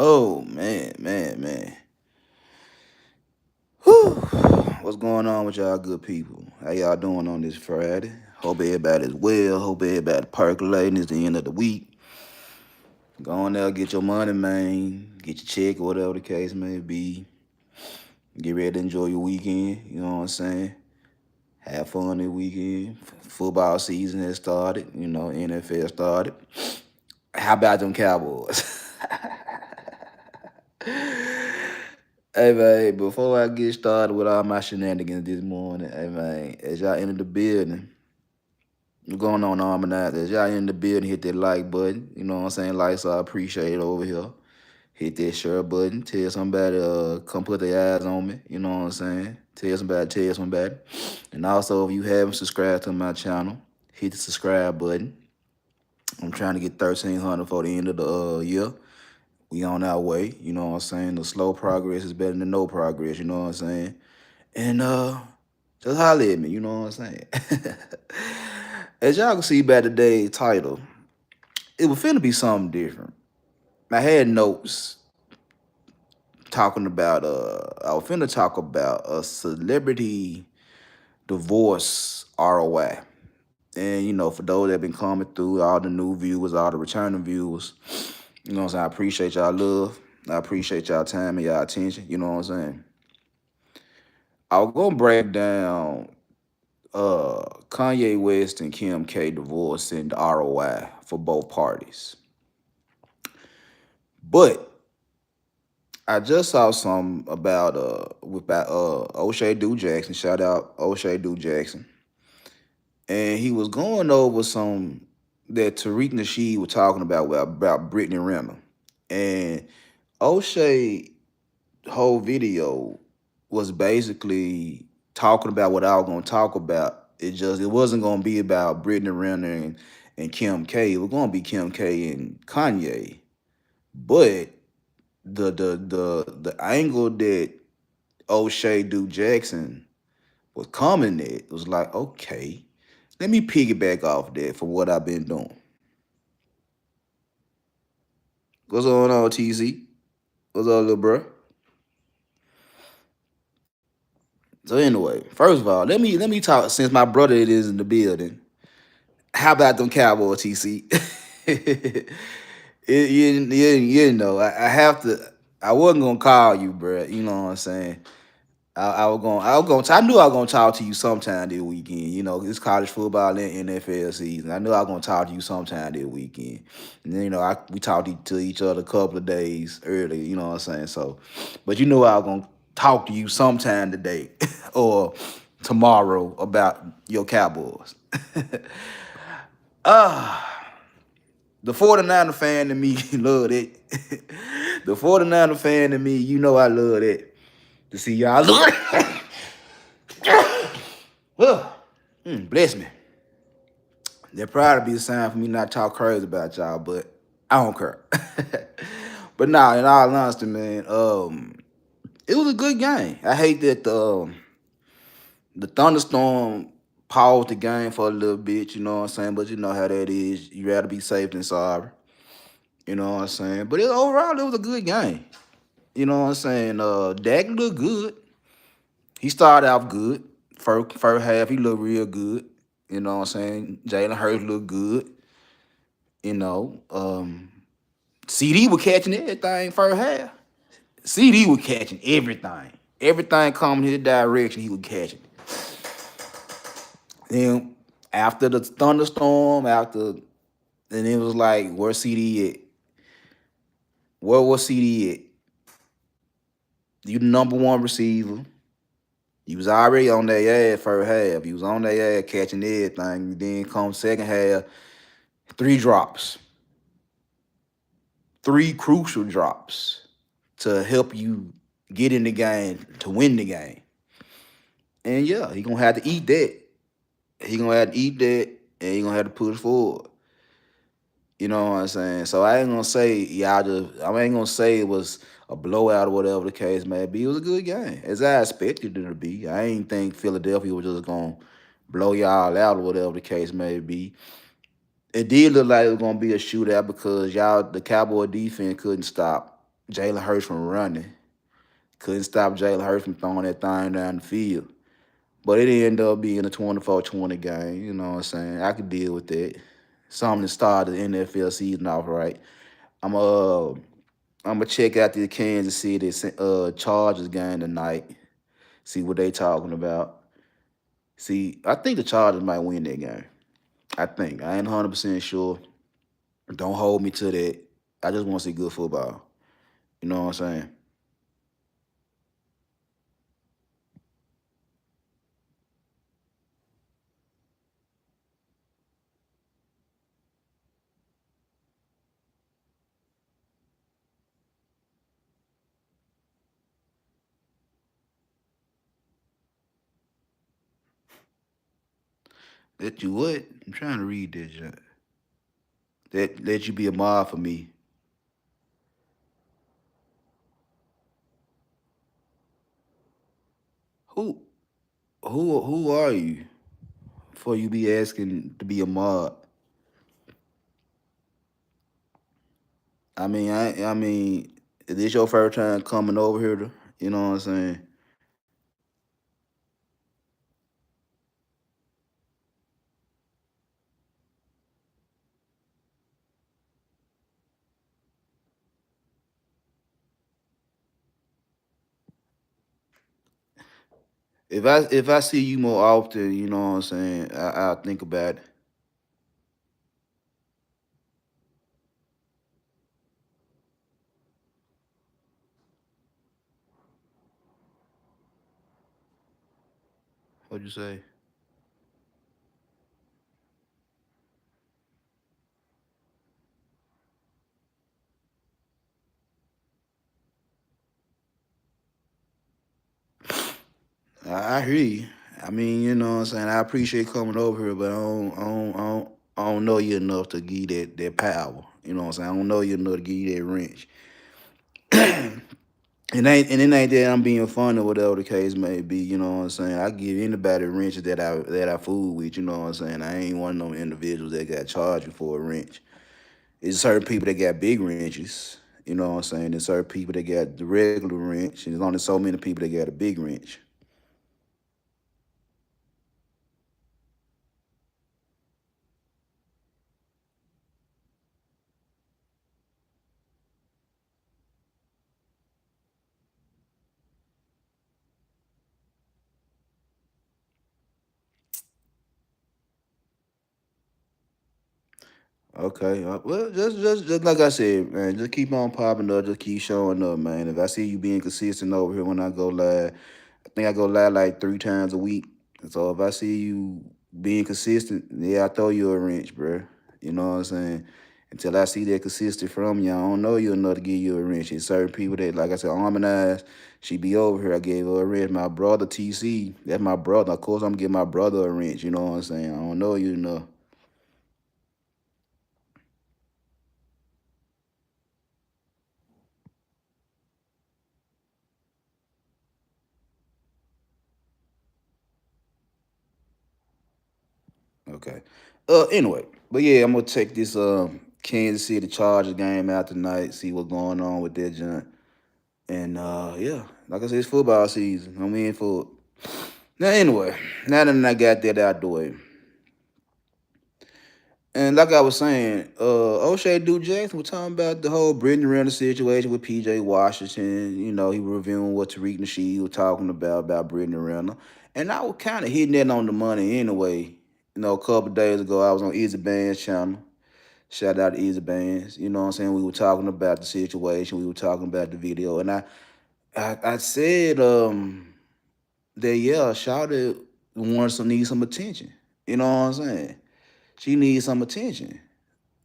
Oh man. Whew. What's going on with y'all good people? How y'all doing on this Friday? Hope everybody's well. Hope everybody percolating. It's the end of the week. Go on there, get your money, man. Get your check or whatever the case may be. Get ready to enjoy your weekend. You know what I'm saying? Have fun this weekend. Football season has started. NFL started. How about them Cowboys? Hey man, before I get started with all my shenanigans this morning, hey man, as y'all enter the building, what's going on, Armanize? As y'all in the building, hit that like button. You know what I'm saying? Likes I appreciate it over here. Hit that share button. Tell somebody come put their eyes on me. You know what I'm saying? Tell somebody. And also if you haven't subscribed to my channel, hit the subscribe button. I'm trying to get 1,300 for the end of the year. We on our way, you know what I'm saying? The slow progress is better than no progress, you know what I'm saying? And just holler at me, you know what I'm saying? As y'all can see by today's title, it was finna be something different. I had notes talking about I was finna talk about a celebrity divorce ROI. And for those that been coming through, all the new viewers, all the returning viewers, you know what I'm saying? I appreciate y'all love. I appreciate y'all time and y'all attention. You know what I'm saying? I was gonna break down Kanye West and Kim K divorce and the ROI for both parties. But I just saw some about O'Shea Duke Jackson. Shout out O'Shea Duke Jackson. And he was going over some that Tariq Nasheed was talking about Brittany Renner. And O'Shea whole video was basically talking about what I was gonna talk about. It wasn't gonna be about Brittany Renner and Kim K. It was gonna be Kim K and Kanye. But the angle that O'Shea Duke Jackson was coming at was like, okay, let me piggyback off that for what I've been doing. What's going on, TZ? What's up, little bro? So anyway, first of all, let me talk since my brother is in the building. How about them Cowboys, TC? I have to. I wasn't gonna call you, bro. You know what I'm saying? I knew I was gonna talk to you sometime this weekend. It's college football and NFL season. I knew I was gonna talk to you sometime this weekend. And then, we talked to each other a couple of days earlier, you know what I'm saying? So, but I was gonna talk to you sometime today or tomorrow about your Cowboys. The 49er fan in me love it. The 49er fan in me, I love it. To see y'all love it. Bless me. That probably be a sign for me not to talk crazy about y'all, but I don't care. But nah, in all honesty, man, it was a good game. I hate that the thunderstorm paused the game for a little bit, you know what I'm saying? But you know how that is. You rather be safe than sorry. You know what I'm saying? But overall, it was a good game. You know what I'm saying? Dak looked good. He started off good. First half, he looked real good. You know what I'm saying? Jalen Hurts looked good. You know, CD was catching everything first half. CD was catching everything. Everything coming his direction, he was catching. Then after the thunderstorm, and it was like, where CD at? Where was CD at? You the number one receiver. You was already on their ass first half. You was on their ass catching everything. Then come second half, 3 drops. 3 crucial drops to help you get in the game, to win the game. And yeah, he gonna have to eat that. He gonna have to eat that, and he gonna have to push forward. You know what I'm saying? So I ain't gonna say I ain't gonna say it was a blowout or whatever the case may be. It was a good game, as I expected it to be. I ain't think Philadelphia was just gonna blow y'all out or whatever the case may be. It did look like it was gonna be a shootout because the Cowboy defense couldn't stop Jalen Hurts from running. Couldn't stop Jalen Hurts from throwing that thing down the field. But it ended up being a 24-20 game. You know what I'm saying? I could deal with that. Something to start the NFL season off right. I'm uh I'm gonna check out the Kansas City Chargers game tonight. See what they talking about. See, I think the Chargers might win that game. I think. I ain't 100% sure. Don't hold me to that. I just want to see good football. You know what I'm saying? Let you what? I'm trying to read that. That let you be a mod for me. Who who are you? For you be asking to be a mod. I mean, is this your first time coming over here? You know what I'm saying? If I see you more often, you know what I'm saying. I'll think about it. What'd you say? I hear you. I mean, you know what I'm saying. I appreciate coming over here, but I don't know you enough to give you that power. You know what I'm saying. I don't know you enough to give you that wrench. And it ain't that I'm being funny or whatever the case may be, you know what I'm saying? I give anybody a wrench that I fool with, you know what I'm saying? I ain't one of them individuals that got charged for a wrench. It's certain people that got big wrenches, you know what I'm saying? There's certain people that got the regular wrench, and there's only so many people that got a big wrench. Okay, well, just like I said, man, just keep on popping up, just keep showing up, man. If I see you being consistent over here when I go live, I think I go live like 3 times a week. So if I see you being consistent, yeah, I throw you a wrench, bro. You know what I'm saying? Until I see that consistent from you, I don't know you enough to give you a wrench. It's certain people that, like I said, harmonize. She be over here. I gave her a wrench. My brother TC, that's my brother. Of course, I'm gonna give my brother a wrench. You know what I'm saying? I don't know you enough. Okay. Anyway, but yeah, I'm gonna take this Kansas City Chargers game out tonight. See what's going on with that junk. And yeah, like I said, it's football season. I'm in for it. Now anyway, now that I got that out the way, and like I was saying, O'Shea Duke Jackson was talking about the whole Brittany Renner situation with PJ Washington. You know, he was reviewing what Tariq Nasheed was talking about Brittany Renner. And I was kind of hitting that on the money anyway. You know, a couple days ago, I was on Easy Band's channel. Shout out to Easy Bands. You know what I'm saying? We were talking about the situation. We were talking about the video. And I said that, yeah, Shawty wants to need some attention. You know what I'm saying? She needs some attention.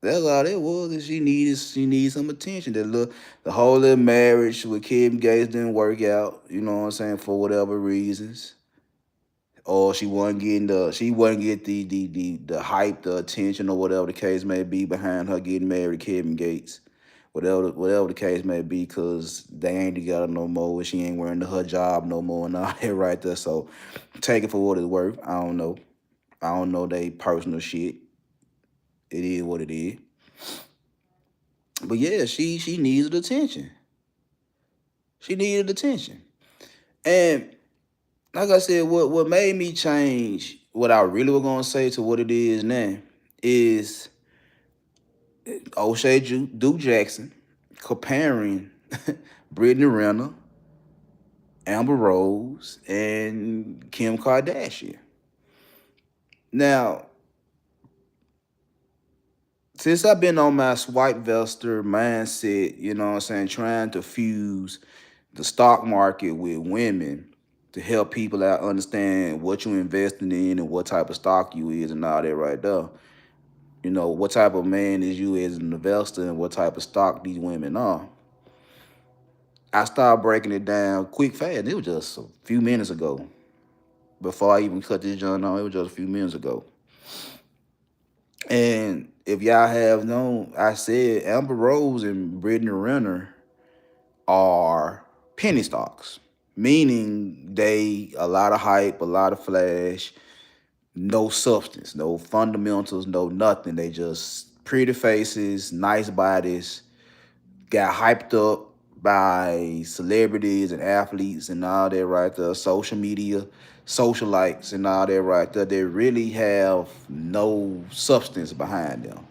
That's all it was. Is she needs some attention. The whole little marriage with Kim Gates didn't work out. You know what I'm saying, for whatever reasons. Or she wasn't get the hype, the attention, or whatever the case may be behind her getting married to Kevin Gates. Whatever the case may be, cause they ain't together no more. She ain't wearing her job no more and all that right there. So take it for what it's worth. I don't know. I don't know they personal shit. It is what it is. But yeah, she needs the attention. She needed attention. And like I said, what made me change what I really was gonna say to what it is now is O'Shea Duke Jackson comparing Brittany Renner, Amber Rose, and Kim Kardashian. Now, since I've been on my swipe vester mindset, you know what I'm saying, trying to fuse the stock market with women to help people out understand what you're investing in and what type of stock you is and all that right there. You know, what type of man is you as an investor and what type of stock these women are. I started breaking it down quick fast. It was just a few minutes ago. Before I even cut this joint on, it was just a few minutes ago. And if y'all have known, I said Amber Rose and Brittany Renner are penny stocks, meaning they a lot of hype, a lot of flash, no substance, no fundamentals, no nothing. They just pretty faces, nice bodies, got hyped up by celebrities and athletes and all that right there, social media, socialites and all that right there. They really have no substance behind them.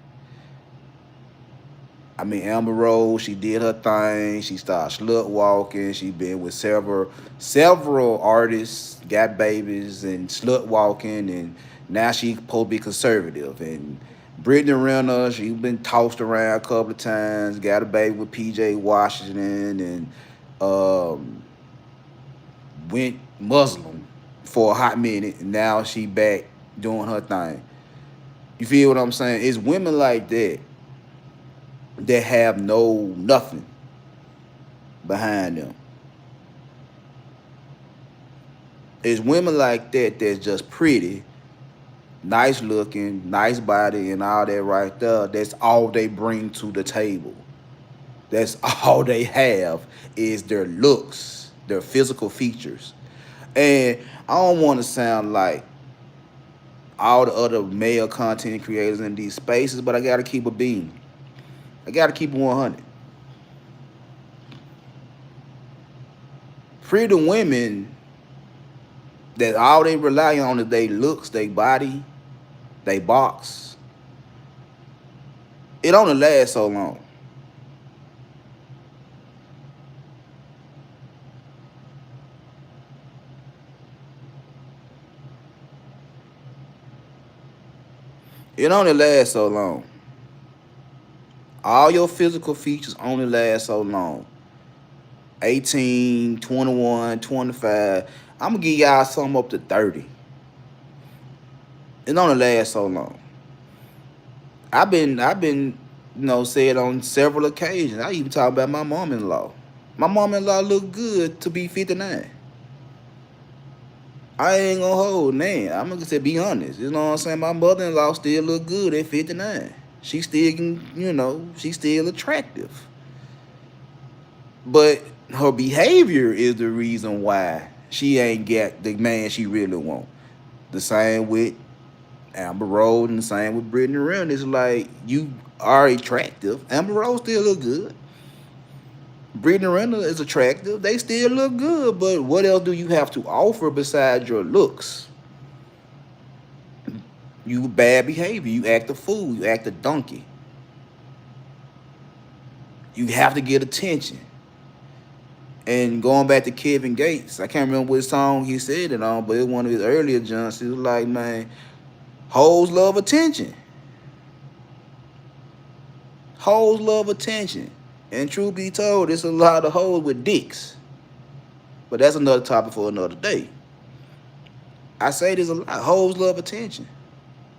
I mean, Amber Rose, she did her thing. She started slut walking. She been with several artists, got babies and slut walking, and now she supposed to be conservative. And Brittany Renner, she been tossed around a couple of times, got a baby with PJ Washington, and went Muslim for a hot minute. And now she back doing her thing. You feel what I'm saying? It's women like that that have no nothing behind them. It's women like that that's just pretty, nice looking, nice body, and all that right there. That's all they bring to the table. That's all they have is their looks, their physical features. And I don't want to sound like all the other male content creators in these spaces, but I gotta keep a beam. I gotta keep it 100. Pretty women that all they rely on is they looks, they body, they box. It only lasts so long. It only lasts so long. All your physical features only last so long. 18, 21, 25. I'm gonna give y'all some up to 30. It only lasts so long. I've been, said on several occasions. I even talk about my mom-in-law. My mom-in-law look good to be 59. I ain't gonna hold, man. I'm gonna say be honest. You know what I'm saying? My mother-in-law still look good at 59. She still can, she's still attractive. But her behavior is the reason why she ain't get the man she really want. The same with Amber Rose and the same with Brittany Renner. It's like you are attractive. Amber Rose still look good. Brittany Renner is attractive. They still look good. But what else do you have to offer besides your looks? You bad behavior. You act a fool. You act a donkey. You have to get attention. And going back to Kevin Gates, I can't remember what song he said it on, but it was one of his earlier jumps. He was like, man, hoes love attention. Hoes love attention. And truth be told, there's a lot of hoes with dicks. But that's another topic for another day. I say there's a lot. Hoes love attention.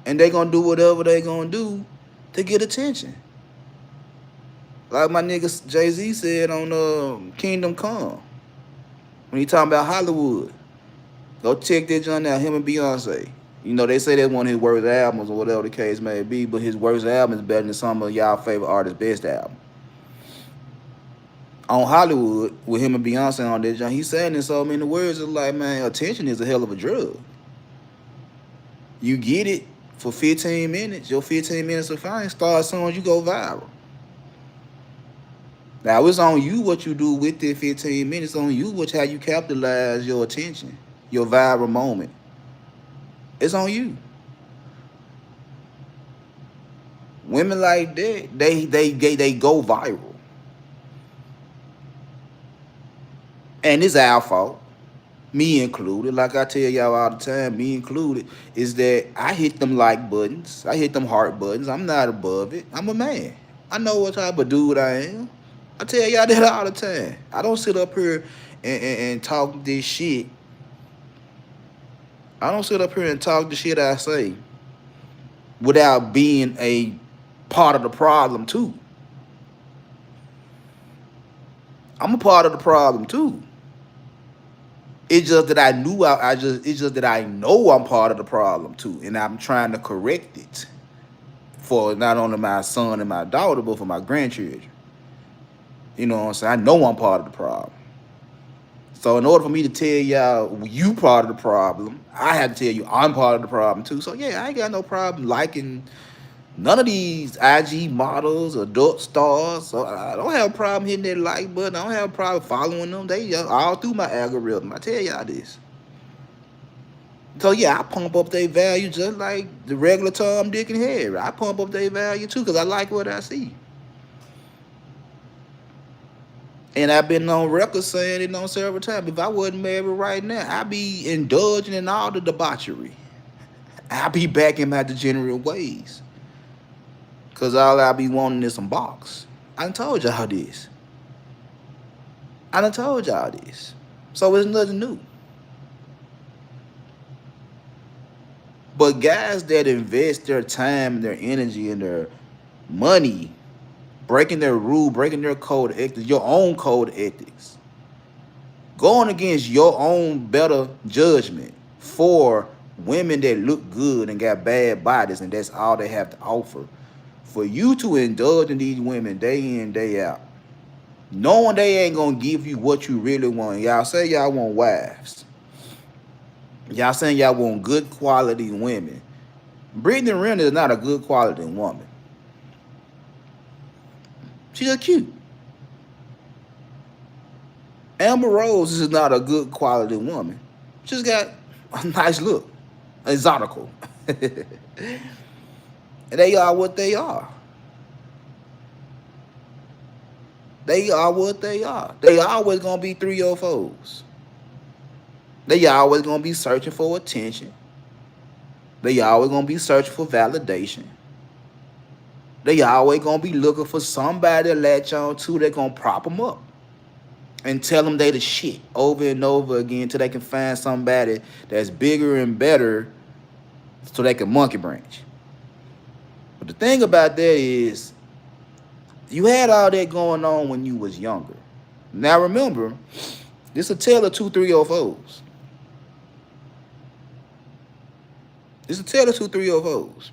And they gonna do whatever they gonna do to get attention. Like my nigga Jay-Z said on Kingdom Come. When he talking about Hollywood. Go check that joint out, him and Beyonce. They say that's one of his worst albums or whatever the case may be, but his worst album is better than some of y'all favorite artists' best album. On Hollywood, with him and Beyonce on that joint, he's saying in so many words, it's like, man, attention is a hell of a drug. You get it for 15 minutes, your 15 minutes of fame, start as soon as you go viral. Now it's on you what you do with it 15 minutes. On you which how you capitalize your attention, your viral moment. It's on you. Women like that, they go viral. And it's our fault. Me included. Like I tell y'all all the time, me included, is that I hit them like buttons. I hit them heart buttons. I'm not above it. I'm a man. I know what type of dude I am. I tell y'all that all the time. I don't sit up here and talk this shit. I don't sit up here and talk the shit I say without being a part of the problem too. I'm a part of the problem too. It's just that it's just that I know I'm part of the problem too, and I'm trying to correct it for not only my son and my daughter, but for my grandchildren. You know what I'm saying? I know I'm part of the problem. So in order for me to tell y'all you part of the problem, I have to tell you I'm part of the problem too. So yeah, I ain't got no problem liking none of these IG models, adult stars. So I don't have a problem hitting that like button. I don't have a problem following them. They all through my algorithm. I tell y'all this. So yeah, I pump up their value just like the regular Tom, Dick, and Harry. I pump up their value too because I like what I see. And I've been on record saying it on several times. If I wasn't married right now, I'd be indulging in all the debauchery. I'd be back in my degenerate ways. Cause all I be wanting is some box. I done told y'all this. I done told y'all this. So it's nothing new. But guys that invest their time, their energy, and their money breaking their rule, breaking their code of ethics, your own code of ethics, going against your own better judgment for women that look good and got bad bodies, and that's all they have to offer. For you to indulge in these women day in, day out, knowing they ain't gonna give you what you really want. Y'all say y'all want wives. Y'all saying y'all want good quality women. Brittany Renner is not a good quality woman. She's just cute. Amber Rose is not a good quality woman. She's got a nice look, exotical. And they are what they are. They are what they are. They always gonna be 304s. They always gonna be searching for attention. They always gonna be searching for validation. They always gonna be looking for somebody to latch on to that gonna prop them up and tell them they the shit over and over again till they can find somebody that's bigger and better so they can monkey branch. But the thing about that is you had all that going on when you was younger. Now remember, this a tale of 2 304s. It's a tale of 2 304s.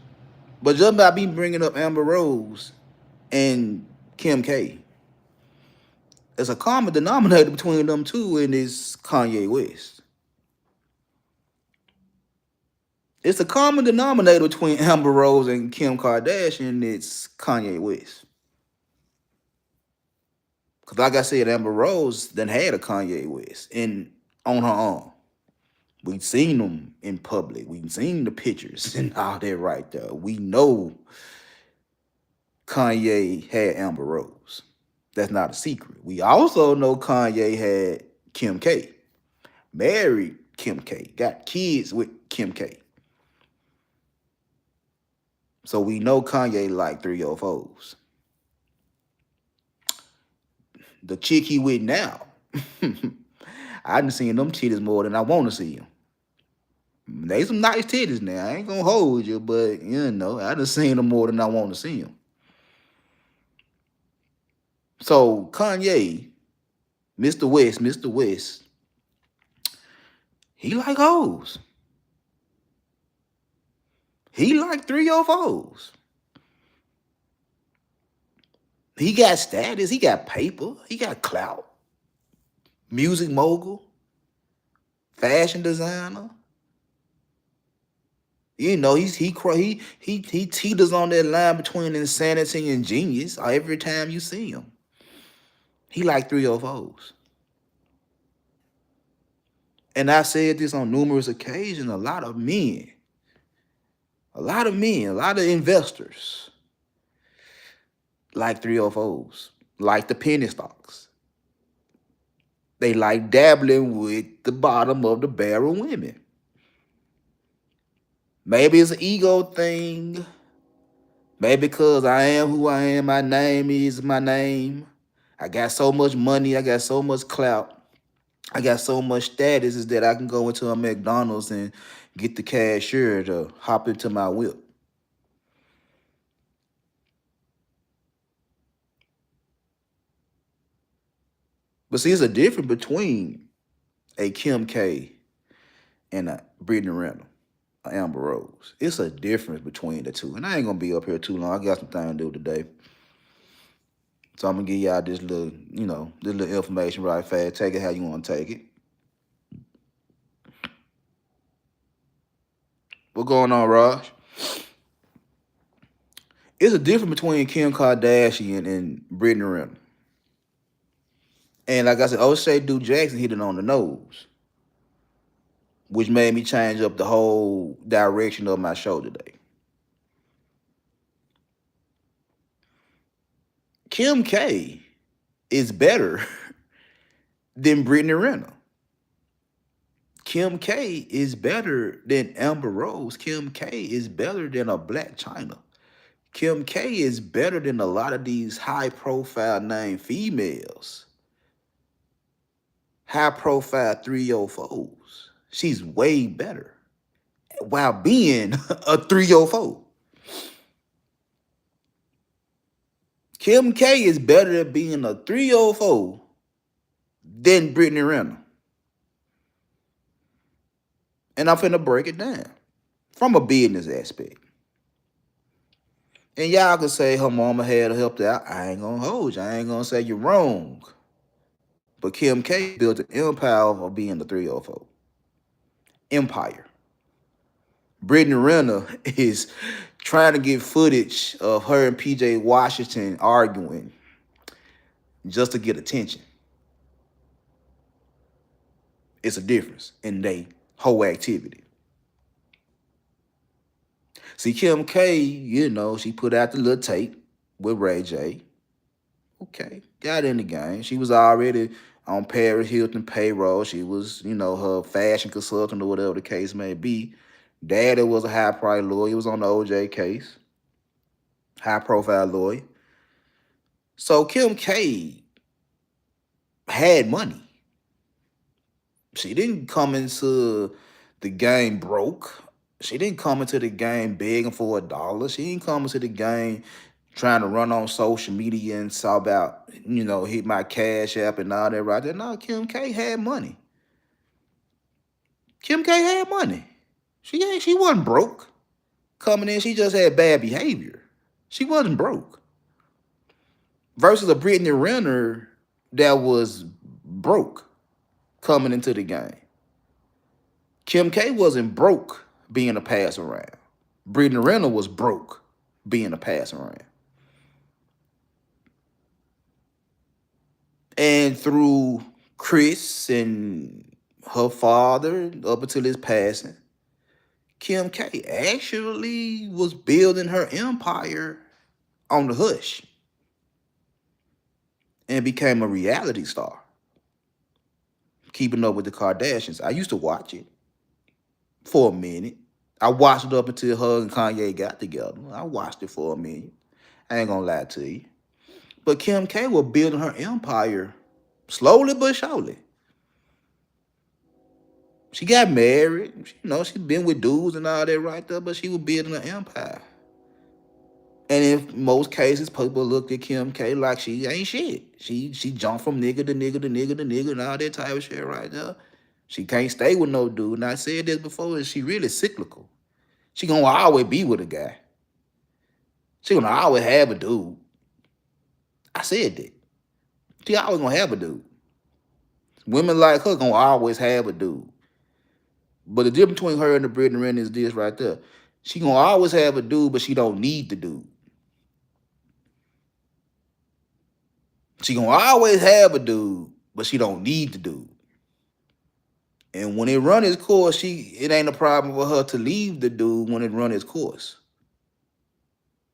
But just by me bringing up Amber Rose and Kim K, there's a common denominator between them two, and it's Kanye West. It's a common denominator between Amber Rose and Kim Kardashian. It's Kanye West. Because like I said, Amber Rose then had a Kanye West and on her own. We've seen them in public. We've seen the pictures and all that right there. We know Kanye had Amber Rose. That's not a secret. We also know Kanye had Kim K. Married Kim K. Got kids with Kim K. So we know Kanye like 304s. The chick he with now, I done seen them titties more than I want to see them. They some nice titties now. I ain't gonna hold you, but you know, I done seen them more than I want to see them. So Kanye, Mr. West, he like hoes. He like 304s. He got status. He got paper. He got clout. Music mogul. Fashion designer. You know, he teeters on that line between insanity and genius every time you see him. He like 304s. And I said this on numerous occasions. A lot of investors like 304s, like the penny stocks. They like dabbling with the bottom of the barrel women. Maybe it's an ego thing. Maybe because I am who I am, my name is my name. I got so much money, I got so much clout, I got so much status is that I can go into a McDonald's and get the cashier to hop into my whip. But see, it's a difference between a Kim K and a Brittany Renner, a Amber Rose. It's a difference between the two. And I ain't gonna be up here too long. I got some things to do today. So I'm gonna give y'all this little, this little information right fast. Take it how you wanna take it. What going on, Raj? It's a difference between Kim Kardashian and Brittany Renner. And like I said, O'Shea Duke Jackson hit it on the nose, which made me change up the whole direction of my show today. Kim K is better than Brittany Renner. Kim K is better than Amber Rose. Kim K is better than a Black China. Kim K is better than a lot of these high-profile name females. High-profile 304s. She's way better while being a 304. Kim K is better at being a 304 than Brittany Renner. And I'm finna break it down from a business aspect. And y'all can say her mama had helped out. I ain't gonna hold you. I ain't gonna say you're wrong. But Kim K built an empire of being the 304. Empire. Brittany Renner is trying to get footage of her and PJ Washington arguing just to get attention. It's a difference in their whole activity. See, Kim K, she put out the little tape with Ray J. Okay, got in the game. She was already on Paris Hilton payroll. She was, her fashion consultant or whatever the case may be. Daddy was a high-profile lawyer. He was on the OJ case. High-profile lawyer. So Kim K had money. She didn't come into the game broke. She didn't come into the game begging for a dollar. She didn't come into the game trying to run on social media and talk about, hit my cash app and all that right there. No, Kim K had money. Kim K had money. She wasn't broke. Coming in, she just had bad behavior. She wasn't broke. Versus a Brittany Renner that was broke coming into the game. Kim K wasn't broke being a pass around. Brittany Renner was broke being a pass around. And through Chris and her father up until his passing, Kim K actually was building her empire on the hush and became a reality star. Keeping Up with the Kardashians. I used to watch it for a minute. I watched it up until her and Kanye got together. I watched it for a minute. I ain't gonna lie to you. But Kim K was building her empire slowly but surely. She got married. She's been with dudes and all that right there, but she was building an empire. And in most cases, people looked at Kim K like she ain't shit. She jumped from nigga to nigga to nigga to nigga and all that type of shit right there. She can't stay with no dude. And I said this before, she really cyclical. She gonna always be with a guy. She gonna always have a dude. I said that. She always gonna have a dude. Women like her gonna always have a dude. But the difference between her and the Brittany Renner is this right there. She gonna always have a dude, but she don't need the dude. She gonna always have a dude, but she don't need the dude. And when it run its course, it ain't a problem for her to leave the dude when it run its course.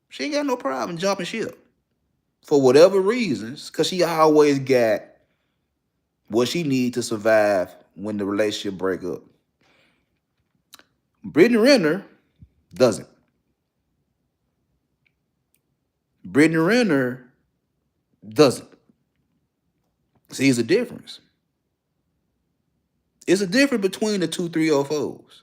She ain't got no problem jumping ship for whatever reasons, cause she always got what she need to survive when the relationship break up. Brittany Renner doesn't. Brittany Renner doesn't. See, it's a difference. It's a difference between the 2 304s.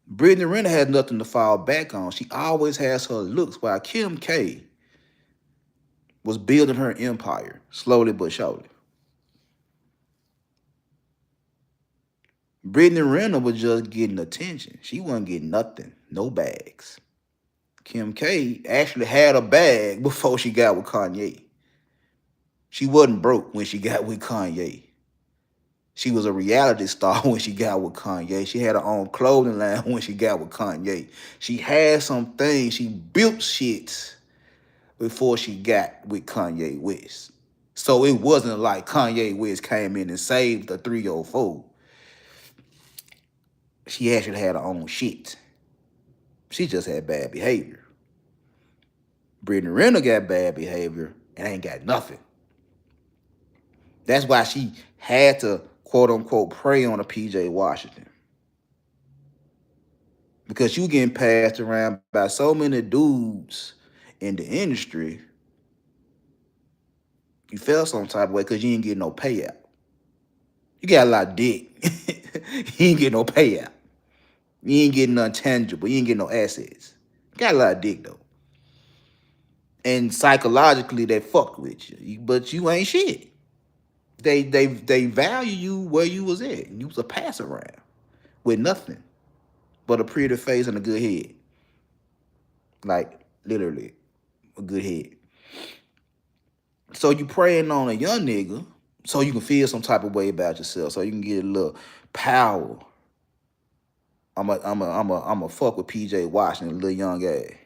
Brittany Renner has nothing to fall back on. She always has her looks, while Kim K was building her empire slowly but surely. Brittany Renner was just getting attention. She wasn't getting nothing, no bags. Kim K actually had a bag before she got with Kanye. She wasn't broke when she got with Kanye. She was a reality star when she got with Kanye. She had her own clothing line when she got with Kanye. She had some things. She built shit before she got with Kanye West. So it wasn't like Kanye West came in and saved the 304. She actually had her own shit. She just had bad behavior. Brittany Renner got bad behavior and ain't got nothing. That's why she had to, quote unquote, prey on a PJ Washington. Because you getting passed around by so many dudes in the industry, you felt some type of way because you ain't getting no payout. You got a lot of dick. You ain't getting no payout. You ain't getting nothing tangible. You ain't getting no assets. You got a lot of dick though. And psychologically they fuck with you. But you ain't shit. They value you where you was at. You was a pass around with nothing but a pretty face and a good head. Like literally a good head. So you preying on a young nigga so you can feel some type of way about yourself, so you can get a little power. I'm a fuck with PJ Washington, a little young guy.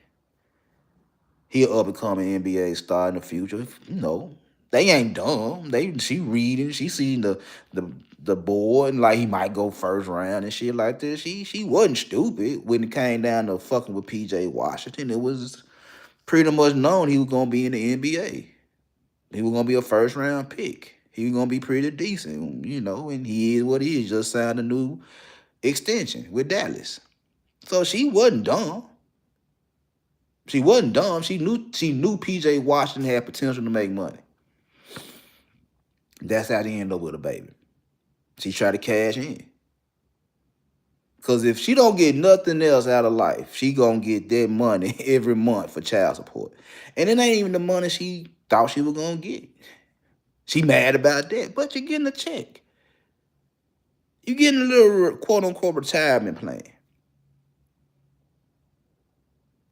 He'll up and come an NBA star in the future. You know, they ain't dumb. She reading, she seen the board, and like he might go first round and shit like this. She wasn't stupid when it came down to fucking with PJ Washington. It was pretty much known he was gonna be in the NBA. He was gonna be a first round pick. He was gonna be pretty decent, you know, and he is what he is. Just signed a new extension with Dallas. So she wasn't dumb. She wasn't dumb. She knew PJ Washington had potential to make money. That's how they end up with a baby. She tried to cash in. Cause if she don't get nothing else out of life, she gonna get that money every month for child support. And it ain't even the money she thought she was gonna get. She mad about that, but you're getting a check. You're getting a little quote unquote retirement plan.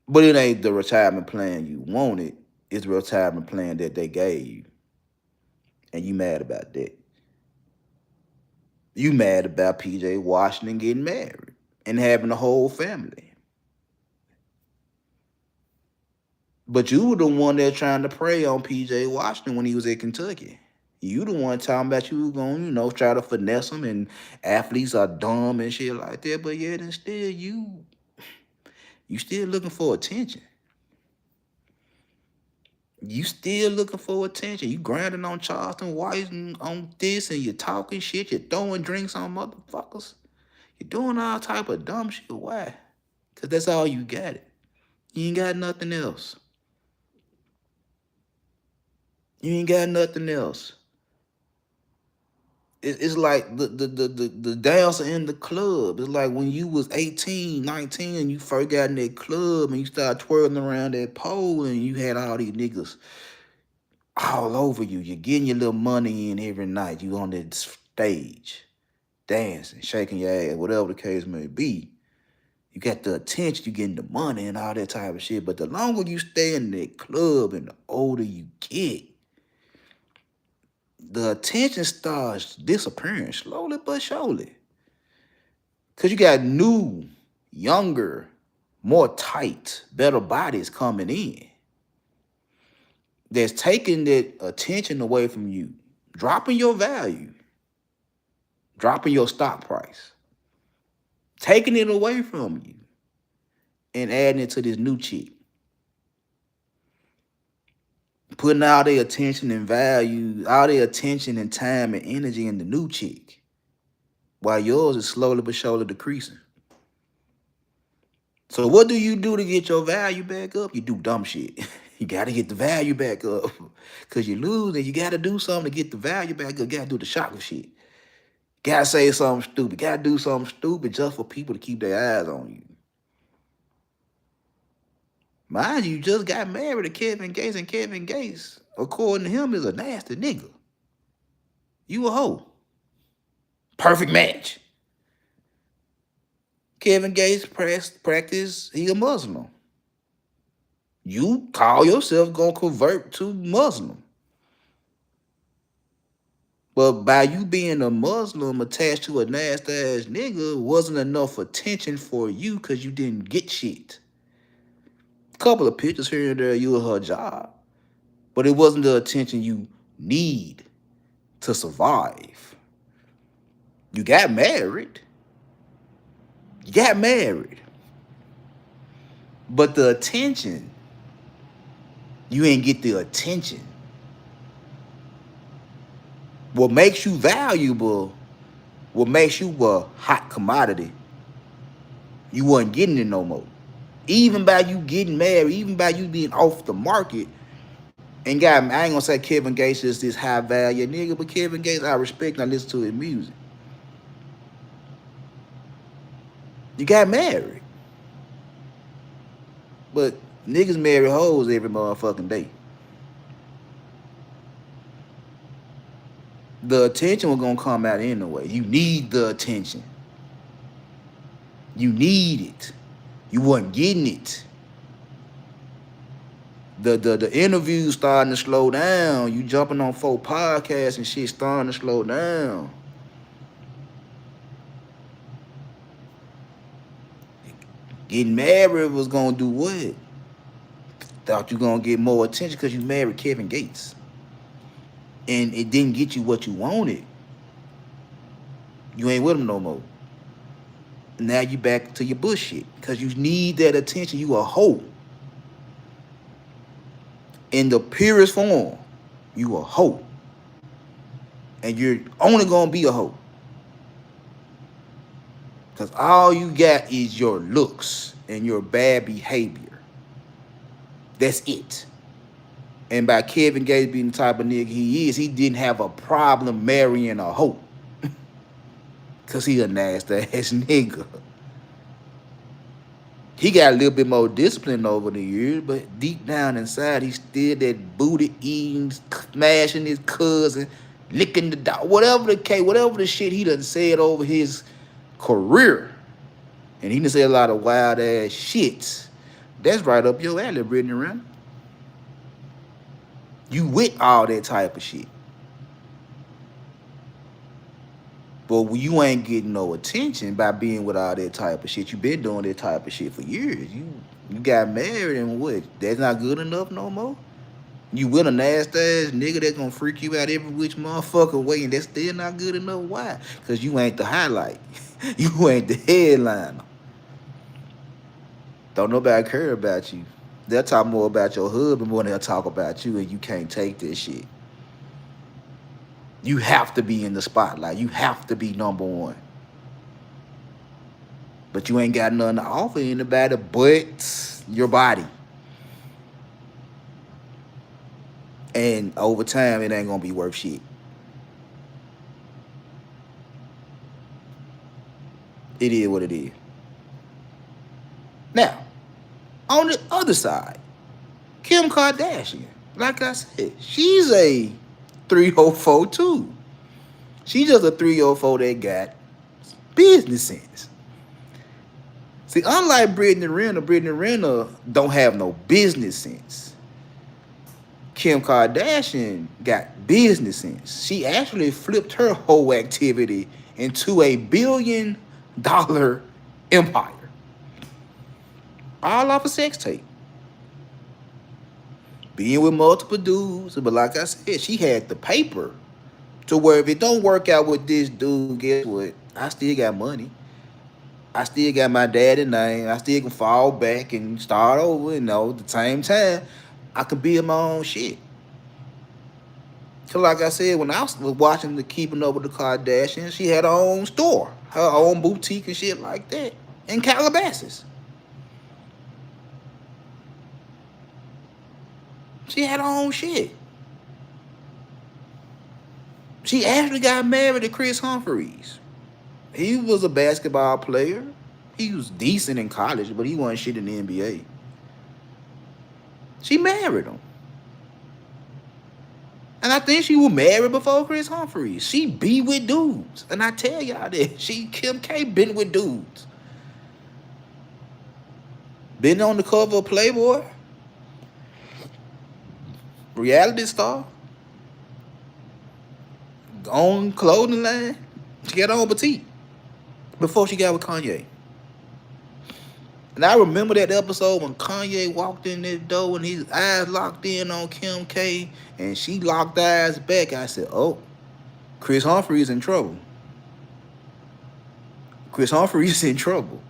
But it ain't the retirement plan you wanted. It's the retirement plan that they gave you. And you mad about that. You mad about PJ Washington getting married and having a whole family. But you were the one that trying to prey on PJ Washington when he was at Kentucky. You the one talking about you going, you know, try to finesse him, and athletes are dumb and shit like that. But yet and still you still looking for attention. You still looking for attention. You grinding on Charleston White and on this, and you talking shit. You're throwing drinks on motherfuckers. You're doing all type of dumb shit. Why? Because that's all you got it. You ain't got nothing else. You ain't got nothing else. It's like the dancer in the club. It's like when you was 18, 19, and you first got in that club and you started twirling around that pole and you had all these niggas all over you. You're getting your little money in every night. You on that stage, dancing, shaking your ass, whatever the case may be. You got the attention, you getting the money and all that type of shit. But the longer you stay in that club and the older you get, the attention starts disappearing slowly but surely. Because you got new, younger, more tight, better bodies coming in. that's taking that attention away from you, dropping your value, dropping your stock price, taking it away from you, and adding it to this new chick. Putting all their attention and value, all their attention and time and energy in the new chick, while yours is slowly but surely decreasing. So what do you do to get your value back up? You do dumb shit. You got to get the value back up. Because you lose and you got to do something to get the value back up. You got to do the shocker shit. Got to say something stupid. Got to do something stupid just for people to keep their eyes on you. Mind you, just got married to Kevin Gates, and Kevin Gates, according to him, is a nasty nigga. You a hoe. Perfect match. Kevin Gates practice, he a Muslim. You call yourself gonna convert to Muslim. But by you being a Muslim attached to a nasty ass nigga wasn't enough attention for you because you didn't get shit. Couple of pictures here and there, you were her job. But it wasn't the attention you need to survive. You got married. You got married. But the attention, you ain't get the attention. What makes you valuable, what makes you a hot commodity, you wasn't getting it no more. Even by you getting married, even by you being off the market, and I ain't gonna say Kevin Gates is this high value nigga, but Kevin Gates, I respect and I listen to his music. You got married. But niggas marry hoes every motherfucking day. The attention was gonna come out anyway. You need the attention. You need it. You wasn't getting it. The interviews starting to slow down. You jumping on 4 podcasts and shit starting to slow down. Getting married was gonna do what? Thought you gonna get more attention because you married Kevin Gates. And it didn't get you what you wanted. You ain't with him no more. Now you back to your bullshit because you need that attention. You a hoe. In the purest form, you a hoe. And you're only gonna be a hoe. Because all you got is your looks and your bad behavior. That's it. And by Kevin Gates being the type of nigga he is, he didn't have a problem marrying a hoe. Because he a nasty ass nigga. He got a little bit more discipline over the years, but deep down inside, he's still that booty eating, smashing his cousin, licking the dog, whatever the case, whatever the shit he done said over his career. And he done said a lot of wild ass shits. That's right up your alley, Brittany Renner. You with all that type of shit. But you ain't getting no attention by being with all that type of shit. You been doing that type of shit for years. You got married and what? That's not good enough no more? You with a nasty ass nigga that's gonna freak you out every which motherfucker way, and that's still not good enough. Why? Because you ain't the highlight. You ain't the headliner. Don't nobody care about you. They'll talk more about your husband more than they'll talk about you, and you can't take this shit. You have to be in the spotlight. You have to be number one. But you ain't got nothing to offer anybody but your body. And over time, it ain't gonna be worth shit. It is what it is. Now, on the other side, Kim Kardashian, like I said, she's a 304 too. She's just a 304 that got business sense. See, unlike Brittany Renner don't have no business sense. Kim Kardashian got business sense. She actually flipped her whole activity into a $1 billion empire. All off a sex tape. $1 being with multiple dudes. But like I said, she had the paper to where if it don't work out with this dude, guess what? I still got money. I still got my daddy name. I still can fall back and start over. At the same time, I can build my own shit. So like I said, when I was watching the Keeping Up with the Kardashians, she had her own store, her own boutique and shit like that in Calabasas. She had her own shit. She actually got married to Chris Humphries. He was a basketball player. He was decent in college, but he wasn't shit in the NBA. She married him. And I think she was married before Chris Humphries. She be with dudes. And I tell y'all that. Kim K been with dudes. Been on the cover of Playboy. Reality star. On clothing line. She got her own boutique. Before she got with Kanye. And I remember that episode when Kanye walked in that door and his eyes locked in on Kim K and she locked eyes back. I said, oh, Chris Humphries in trouble. Chris Humphries in trouble.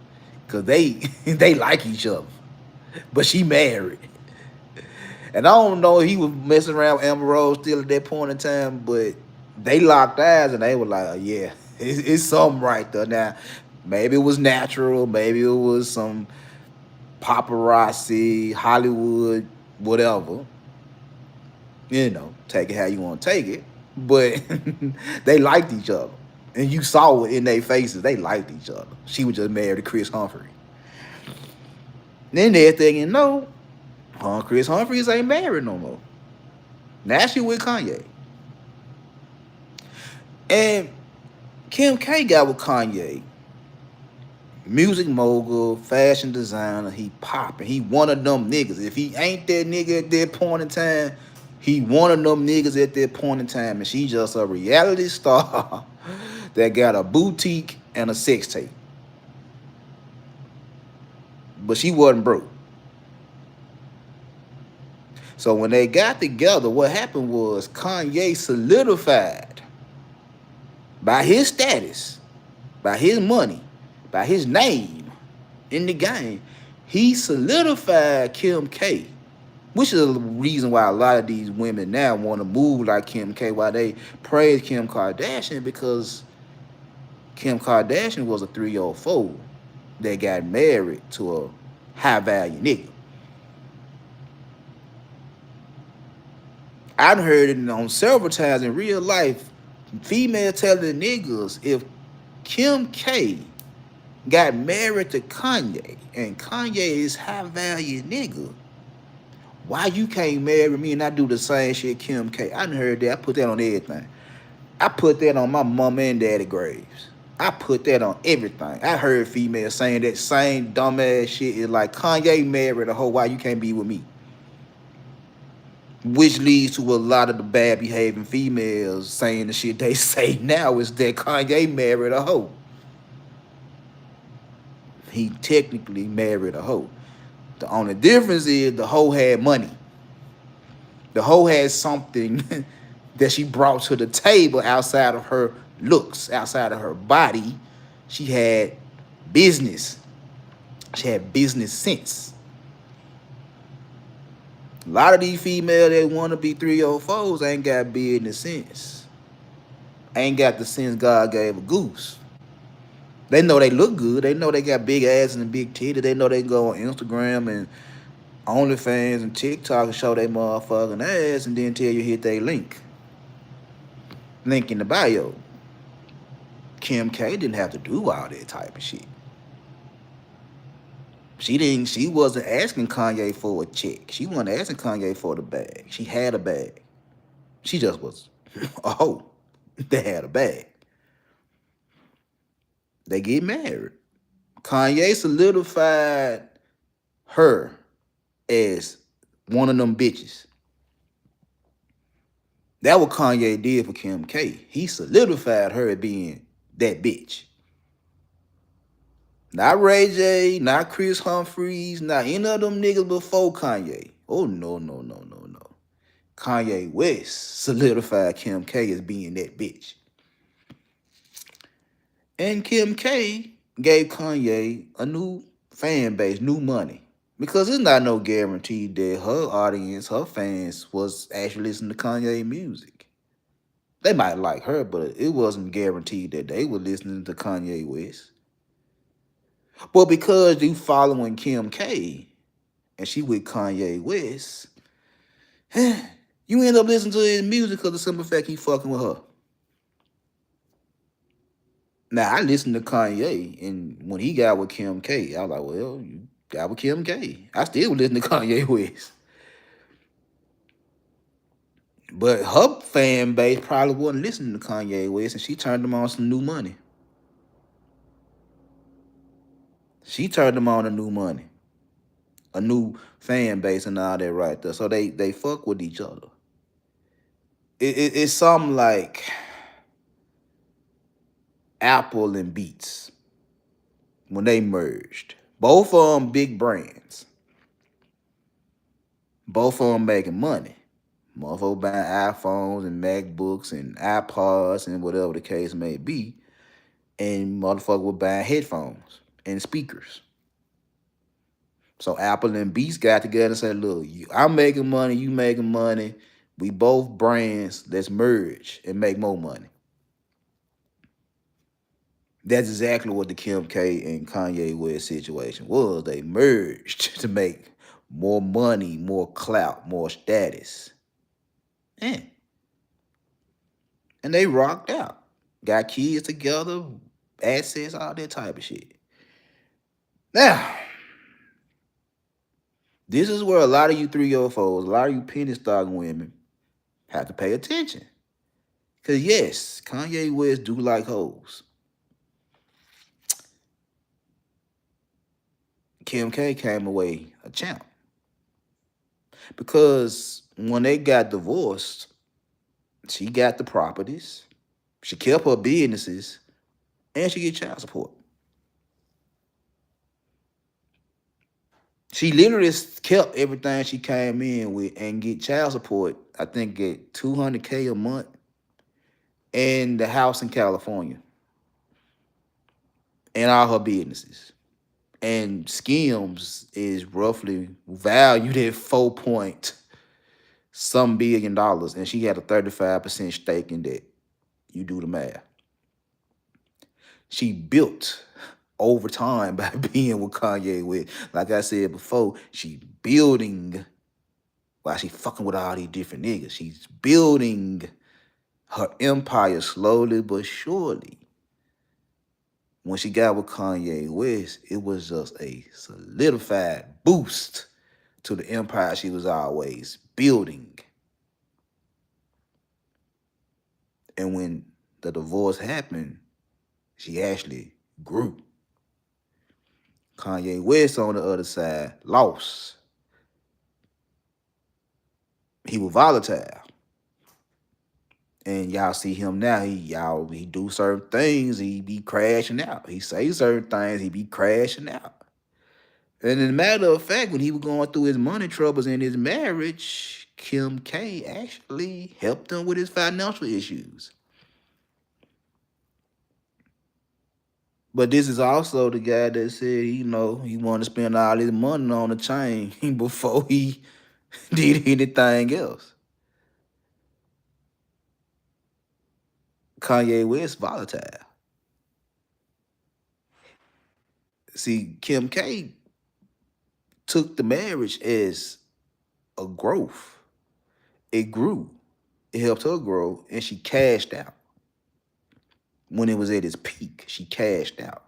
Because they like each other. But she married. And I don't know if he was messing around with Amber Rose still at that point in time, but they locked eyes and they were like, oh, yeah, it's something right there. Now, maybe it was natural. Maybe it was some paparazzi, Hollywood, whatever. Take it how you want to take it. But they liked each other. And you saw it in their faces. They liked each other. She was just married to Chris Humphrey. Then they're thinking, no, Chris Humphries ain't married no more. Now she with Kanye. And Kim K got with Kanye. Music mogul, fashion designer, he popping. He one of them niggas. If he ain't that nigga at that point in time, he one of them niggas at that point in time. And she just a reality star that got a boutique and a sex tape. But she wasn't broke. So when they got together, what happened was Kanye solidified by his status, by his money, by his name in the game. He solidified Kim K, which is the reason why a lot of these women now want to move like Kim K, why they praise Kim Kardashian, because Kim Kardashian was a 3-year-old fool that got married to a high-value nigga. I've heard it on several times in real life, females telling niggas, if Kim K got married to Kanye and Kanye is high-value nigga, why you can't marry me and I do the same shit Kim K? I done heard that. I put that on everything. I put that on my mama and daddy graves. I put that on everything. I heard females saying that same dumbass shit is like, Kanye married a hoe, why you can't be with me? Which leads to a lot of the bad behaving females saying the shit they say now is that Kanye married a hoe. He technically married a hoe. The only difference is the hoe had money. The hoe had something that she brought to the table outside of her looks, outside of her body. She had business. She had business sense. A lot of these females that want to be 304s ain't got business sense. Ain't got the sense God gave a goose. They know they look good. They know they got big ass and big titties. They know they can go on Instagram and OnlyFans and TikTok and show their motherfucking ass and then tell you hit their link. Link in the bio. Kim K didn't have to do all that type of shit. She wasn't asking Kanye for a check. She wasn't asking Kanye for the bag. She had a bag. She just was a hoe that had a bag. They get married. Kanye solidified her as one of them bitches. That what Kanye did for Kim K. He solidified her as being that bitch. Not Ray J, not Chris Humphries, not any of them niggas before Kanye. Oh, no. Kanye West solidified Kim K as being that bitch. And Kim K gave Kanye a new fan base, new money. Because it's not no guarantee that her audience, her fans, was actually listening to Kanye music. They might like her, but it wasn't guaranteed that they were listening to Kanye West. But because you following Kim K and she with Kanye West, you end up listening to his music because of the simple fact he fucking with her. Now I listened to Kanye, and when he got with Kim K, I was like, well, you got with Kim K. I still listen to Kanye West. But her fan base probably wasn't listening to Kanye West, and she turned them on some new money. She turned them on a new money, a new fan base, and all that right there. So they fuck with each other. It's something like Apple and Beats when they merged. Both of them big brands. Both of them making money. Motherfuckers buying iPhones and MacBooks and iPods and whatever the case may be. And motherfuckers were buying headphones and speakers. So Apple and Beats got together and said, look, I'm making money, you making money. We both brands, let's merge and make more money. That's exactly what the Kim K and Kanye West situation was. They merged to make more money, more clout, more status. Yeah. And they rocked out. Got kids together, assets, all that type of shit. Now, this is where a lot of you 3-year-olds, a lot of you penny stock women have to pay attention. Because yes, Kanye West do like hoes. Kim K came away a champ. Because when they got divorced, she got the properties, she kept her businesses, and she get child support. She literally kept everything she came in with and get child support, I think get $200K a month, and the house in California, and all her businesses. And Skims is roughly valued at 4 point some billion dollars, and she had a 35% stake in that. You do the math. She built over time by being with Kanye West. Like I said before, she building while she fucking with all these different niggas. She's building her empire slowly but surely. When she got with Kanye West, it was just a solidified boost to the empire she was always building. And when the divorce happened, she actually grew. Kanye West on the other side lost. He was volatile. And y'all see him now, he do certain things, he be crashing out. He say certain things, he be crashing out. And as a matter of fact, when he was going through his money troubles in his marriage, Kim K actually helped him with his financial issues. But this is also the guy that said, he wanted to spend all his money on the chain before he did anything else. Kanye West volatile. See, Kim K took the marriage as a growth. It grew. It helped her grow, and she cashed out. When it was at its peak, she cashed out.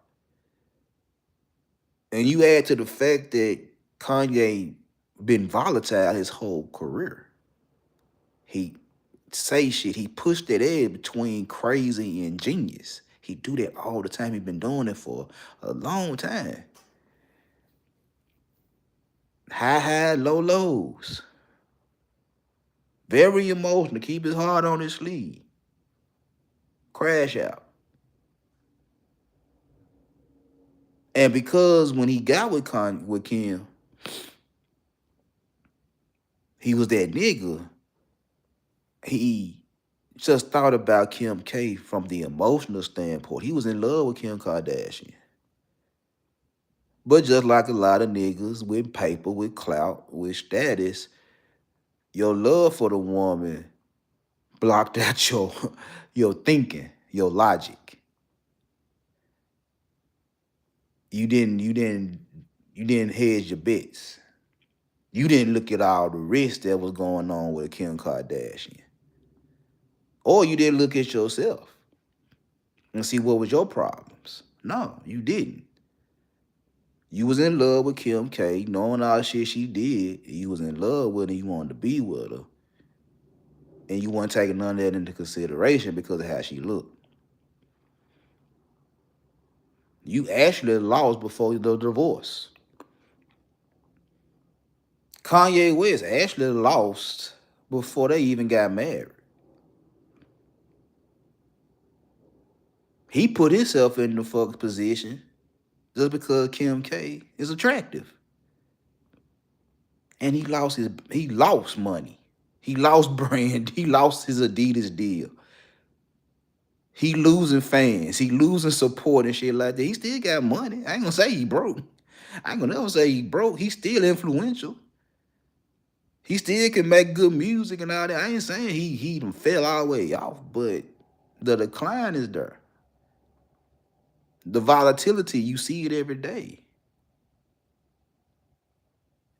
And you add to the fact that Kanye been volatile his whole career. He say shit. He pushed that edge between crazy and genius. He do that all the time. He been doing it for a long time. High, low lows. Very emotional. Keep his heart on his sleeve. Crash out. And because when he got with Kim, he was that nigga. He just thought about Kim K from the emotional standpoint. He was in love with Kim Kardashian. But just like a lot of niggas with paper, with clout, with status, your love for the woman blocked out your thinking, your logic. You didn't you didn't you didn't hedge your bets. You didn't look at all the risks that was going on with Kim Kardashian. Or you didn't look at yourself and see what was your problems. No, you didn't. You was in love with Kim K, knowing all the shit she did. You was in love with her, you wanted to be with her. And you weren't taking none of that into consideration because of how she looked. You actually lost before the divorce. Kanye West actually lost before they even got married. He put himself in the fuck position just because Kim K is attractive. And he lost money. He lost brand. He lost his Adidas deal. He losing fans. He losing support and shit like that. He still got money. I ain't gonna say he broke. I ain't gonna never say he broke. He's still influential. He still can make good music and all that. I ain't saying he done fell all the way off, but the decline is there. The volatility, you see it every day.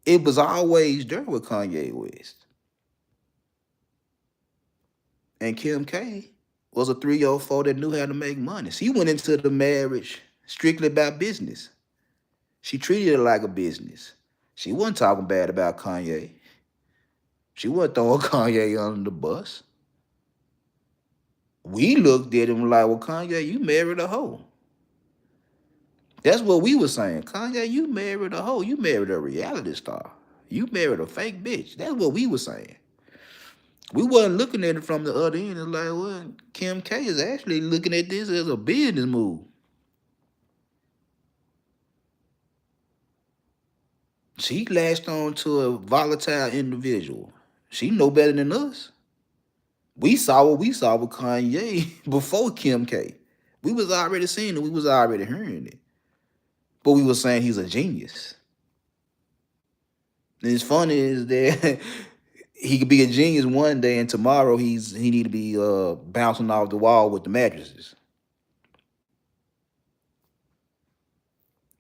It was always there with Kanye West. And Kim K was a 304 that knew how to make money. She went into the marriage strictly about business. She treated it like a business. She wasn't talking bad about Kanye. She wasn't throwing Kanye under the bus. We looked at him like, well, Kanye, you married a hoe. That's what we were saying. Kanye, you married a hoe. You married a reality star. You married a fake bitch. That's what we were saying. We wasn't looking at it from the other end. It's like, well, Kim K is actually looking at this as a business move. She latched on to a volatile individual. She know better than us. We saw what we saw with Kanye before Kim K. We was already seeing it. We was already hearing it. But we was saying he's a genius. And it's funny is that he could be a genius one day and tomorrow he need to be bouncing off the wall with the mattresses.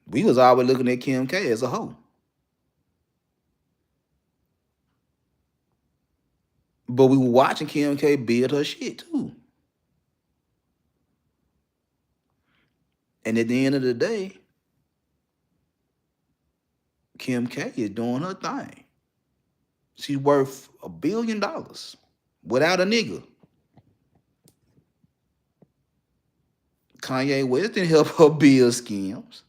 We was always looking at Kim K as a hoe. But we were watching Kim K build her shit too. And at the end of the day, Kim K is doing her thing. She's worth $1 billion without a nigga. Kanye West didn't help her build schemes.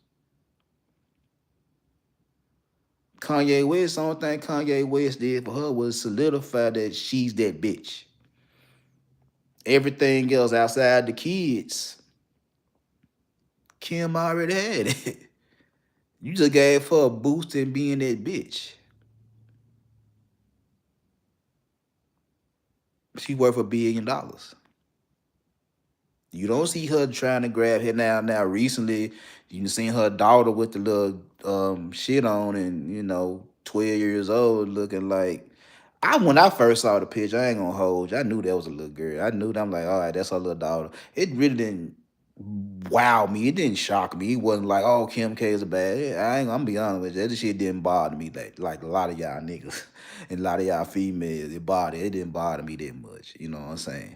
Kanye West, the only thing Kanye West did for her was solidify that she's that bitch. Everything else outside the kids, Kim already had it. You just gave her a boost in being that bitch. She worth $1 billion. You don't see her trying to grab her now. Now recently, you seen her daughter with the little shit on, and 12 years old, looking like. When I first saw the picture, I ain't gonna hold you. I knew that was a little girl. I knew that. I'm like, all right, that's her little daughter. It really didn't wow me. It didn't shock me. It wasn't like, oh, Kim K is a bad. I'm gonna be honest with you. That shit didn't bother me like a lot of y'all niggas and a lot of y'all females. It didn't bother me that much. You know what I'm saying?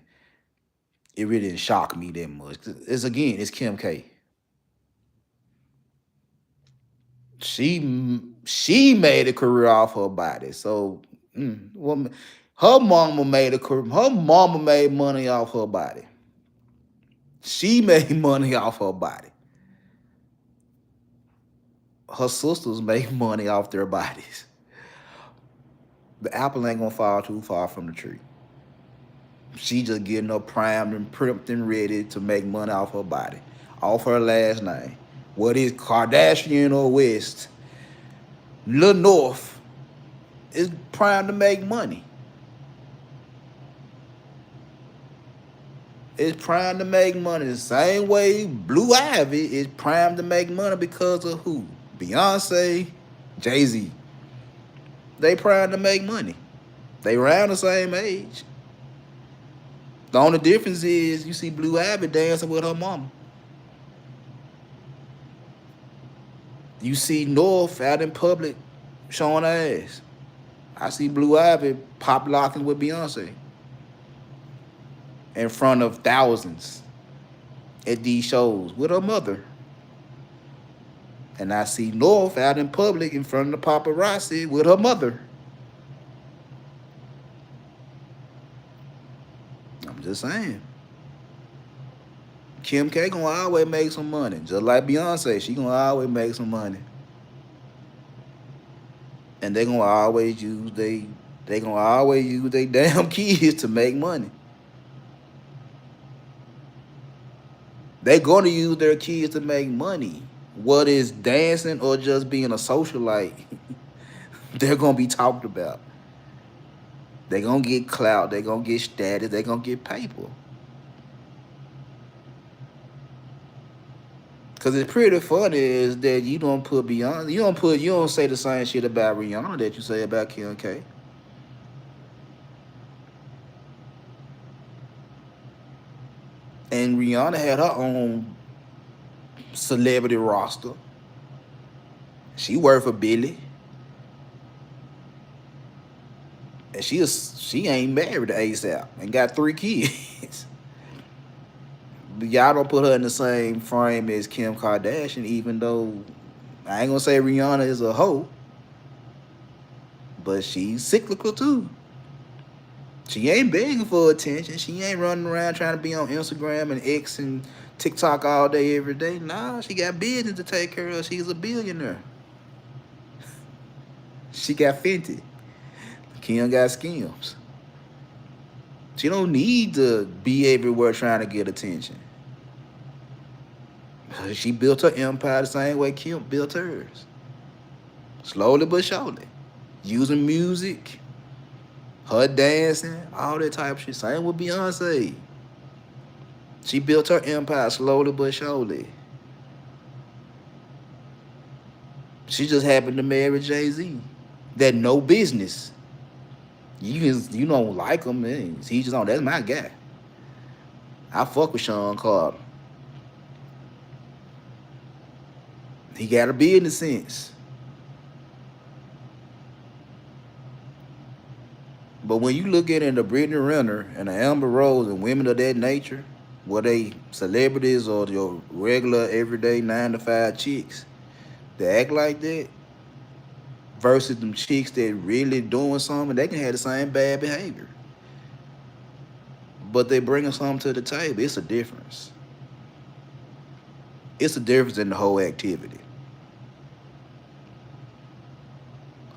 It really didn't shock me that much. It's Kim K. She made a career off her body. So, woman, her mama made a career. Her mama made money off her body. She made money off her body. Her sisters make money off their bodies. The apple ain't gonna fall too far from the tree. She just getting her primed and primed and ready to make money off her body, off her last name. What is Kardashian or West? Lil North is primed to make money. It's primed to make money. The same way Blue Ivy is primed to make money because of who? Beyonce, Jay-Z. They primed to make money. They around the same age. The only difference is you see Blue Ivy dancing with her mama. You see North out in public showing her ass. I see Blue Ivy pop locking with Beyonce in front of thousands at these shows with her mother. And I see North out in public in front of the paparazzi with her mother. I'm just saying. Kim K gonna always make some money. Just like Beyonce, she gonna always make some money. And they gonna always use they damn kids to make money. They gonna use their kids to make money. What is dancing or just being a socialite, they're gonna be talked about. They gonna get clout, they gonna get status, they gonna get paper. Cause it's pretty funny is that you don't put Beyonce, you don't say the same shit about Rihanna that you say about Kim K. And Rihanna had her own celebrity roster. She worked for Billy. And she ain't married to ASAP and got 3 kids. But y'all don't put her in the same frame as Kim Kardashian, even though I ain't gonna say Rihanna is a hoe, but she's cyclical too. She ain't begging for attention. She ain't running around trying to be on Instagram and X and TikTok all day, every day. Nah, she got business to take care of. She's a billionaire. She got Fenty. Kim got schemes. She don't need to be everywhere trying to get attention. She built her empire the same way Kim built hers. Slowly but surely. Using music, her dancing, all that type of shit. Same with Beyonce. She built her empire slowly but surely. She just happened to marry Jay-Z. That no business. You don't like him, man. He just on. That's my guy. I fuck with Sean Carter. He got a business sense. But when you look at it, the Brittany Renner and the Amber Rose and women of that nature, were they celebrities or your regular everyday 9 to 5 chicks that act like that, versus them chicks that really doing something, they can have the same bad behavior. But they bringing something to the table. It's a difference. It's a difference in the whole activity.